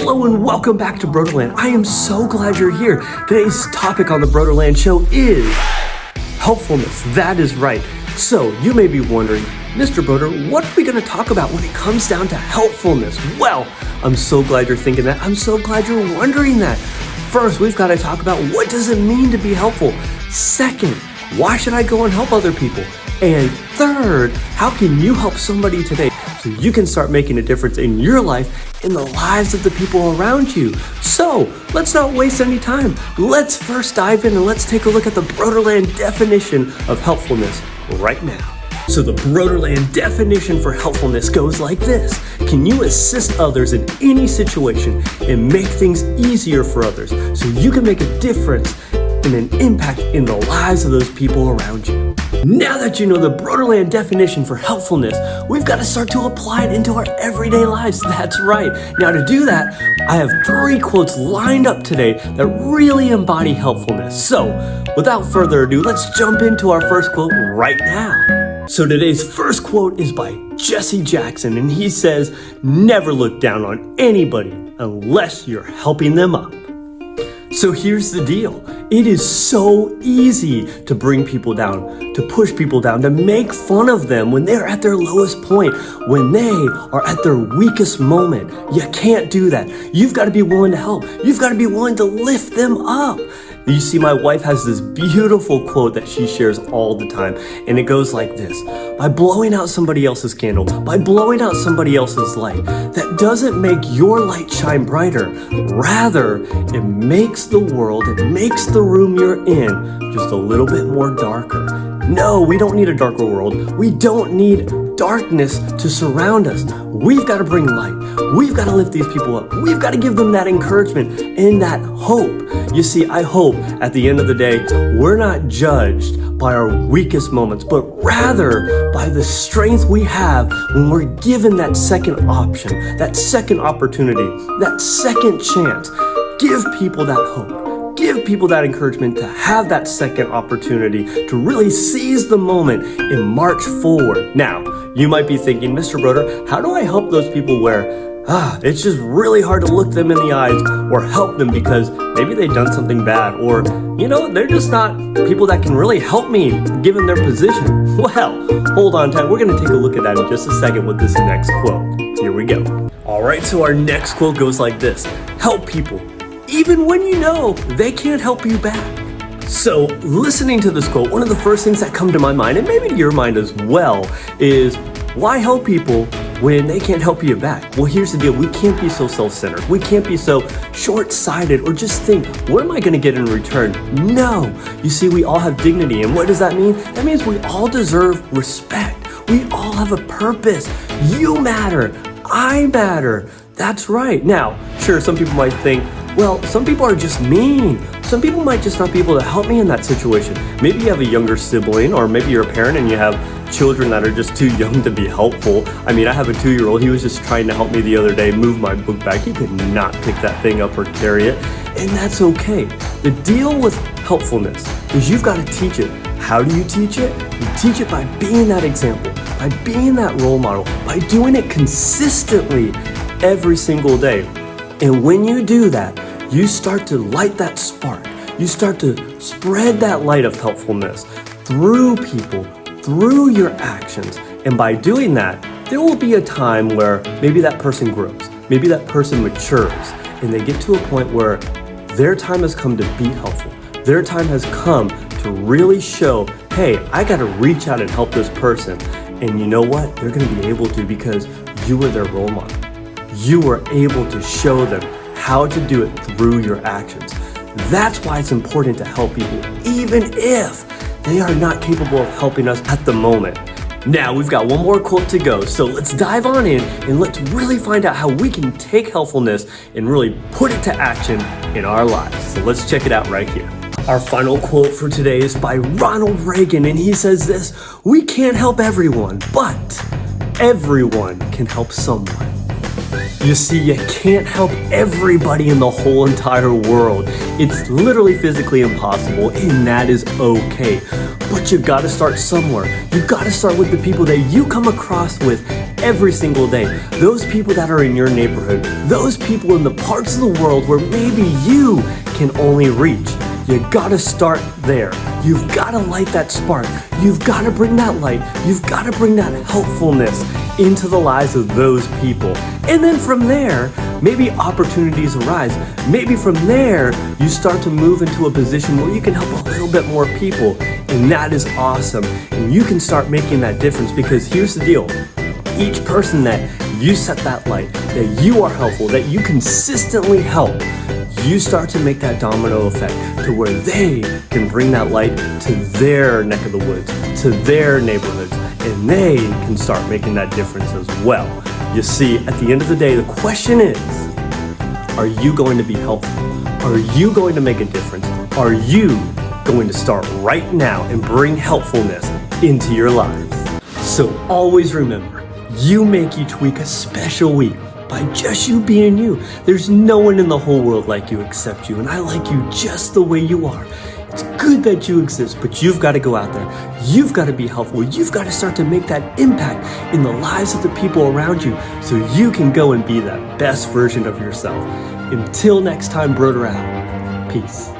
Hello and welcome back to Brodeurland. I am so glad you're here. Today's topic on the Brodeurland show is helpfulness. That is right. So you may be wondering, Mr. Broder, what are we going to talk about when it comes down to helpfulness? Well, I'm so glad you're thinking that. I'm so glad you're wondering that. First, we've got to talk about what does it mean to be helpful. Second, why should I go and help other people? And third, how can you help somebody today so you can start making a difference in your life, in the lives of the people around you? So let's not waste any time. Let's first dive in and let's take a look at the Brodeurland definition of helpfulness right now. So the Brodeurland definition for helpfulness goes like this. Can you assist others in any situation and make things easier for others so you can make a difference and an impact in the lives of those people around you? Now that you know the Brodeurland definition for helpfulness, we've got to start to apply it into our everyday lives. That's right. Now to do that, I have 3 quotes lined up today that really embody helpfulness. So without further ado, let's jump into our first quote right now. So today's first quote is by Jesse Jackson, and he says, "Never look down on anybody unless you're helping them up." So here's the deal. It is so easy to bring people down, to push people down, to make fun of them when they're at their lowest point, when they are at their weakest moment. You can't do that. You've got to be willing to help. You've got to be willing to lift them up. You see, my wife has this beautiful quote that she shares all the time, and it goes like this. By blowing out somebody else's candle, by blowing out somebody else's light, that doesn't make your light shine brighter. Rather, it makes the world, it makes the room you're in just a little bit more darker. No, we don't need a darker world. We don't need darkness to surround us. We've got to bring light. We've got to lift these people up. We've got to give them that encouragement and that hope. You see, I hope at the end of the day, we're not judged by our weakest moments, but rather by the strength we have when we're given that second option, that second opportunity, that second chance. Give people that hope. Give people that encouragement to have that second opportunity to really seize the moment and march forward. Now, you might be thinking, Mr. Broder, how do I help those people where it's just really hard to look them in the eyes or help them because maybe they've done something bad, or, they're just not people that can really help me given their position? Well, hold on tight. We're going to take a look at that in just a second with this next quote. Here we go. All right, so our next quote goes like this. Help people, even when you know they can't help you back. So listening to this quote, one of the first things that come to my mind, and maybe to your mind as well, is why help people when they can't help you back? Well, here's the deal. We can't be so self-centered. We can't be so short-sighted or just think, what am I going to get in return? No. You see, we all have dignity. And what does that mean? That means we all deserve respect. We all have a purpose. You matter. I matter. That's right. Now, sure, some people might think, well, some people are just mean. Some people might just not be able to help me in that situation. Maybe you have a younger sibling, or maybe you're a parent and you have children that are just too young to be helpful. I mean, I have a 2-year-old. He was just trying to help me the other day move my book bag. He could not pick that thing up or carry it, and that's okay. The deal with helpfulness is you've got to teach it. How do you teach it? You teach it by being that example, by being that role model, by doing it consistently every single day. And when you do that, you start to light that spark. You start to spread that light of helpfulness through people, through your actions. And by doing that, there will be a time where maybe that person grows, maybe that person matures, and they get to a point where their time has come to be helpful. Their time has come to really show, hey, I got to reach out and help this person. And you know what? They're going to be able to because you were their role model. You were able to show them how to do it through your actions. That's why it's important to help people, even if they are not capable of helping us at the moment. Now, we've got one more quote to go, so let's dive on in and let's really find out how we can take helpfulness and really put it to action in our lives. So let's check it out right here. Our final quote for today is by Ronald Reagan, and he says this: "We can't help everyone, but everyone can help someone." You see, you can't help everybody in the whole entire world. It's literally physically impossible, and that is okay. but you've got to start somewhere. You've got to start with the people that you come across with every single day. Those people that are in your neighborhood. Those people in the parts of the world where maybe you can only reach. You gotta start there. You've gotta light that spark. You've gotta bring that light. You've gotta bring that helpfulness into the lives of those people. And then from there, maybe opportunities arise. Maybe from there, you start to move into a position where you can help a little bit more people. And that is awesome. And you can start making that difference, because here's the deal. Each person that you set that light, that you are helpful, that you consistently help, you start to make that domino effect to where they can bring that light to their neck of the woods, to their neighborhoods, and they can start making that difference as well. You see, at the end of the day, the question is, are you going to be helpful? Are you going to make a difference? Are you going to start right now and bring helpfulness into your lives? So always remember, you make each week a special week by just you being you. There's no one in the whole world like you except you, and I like you just the way you are. It's good that you exist, but you've got to go out there. You've got to be helpful. You've got to start to make that impact in the lives of the people around you so you can go and be that best version of yourself. Until next time, Broder out. Peace.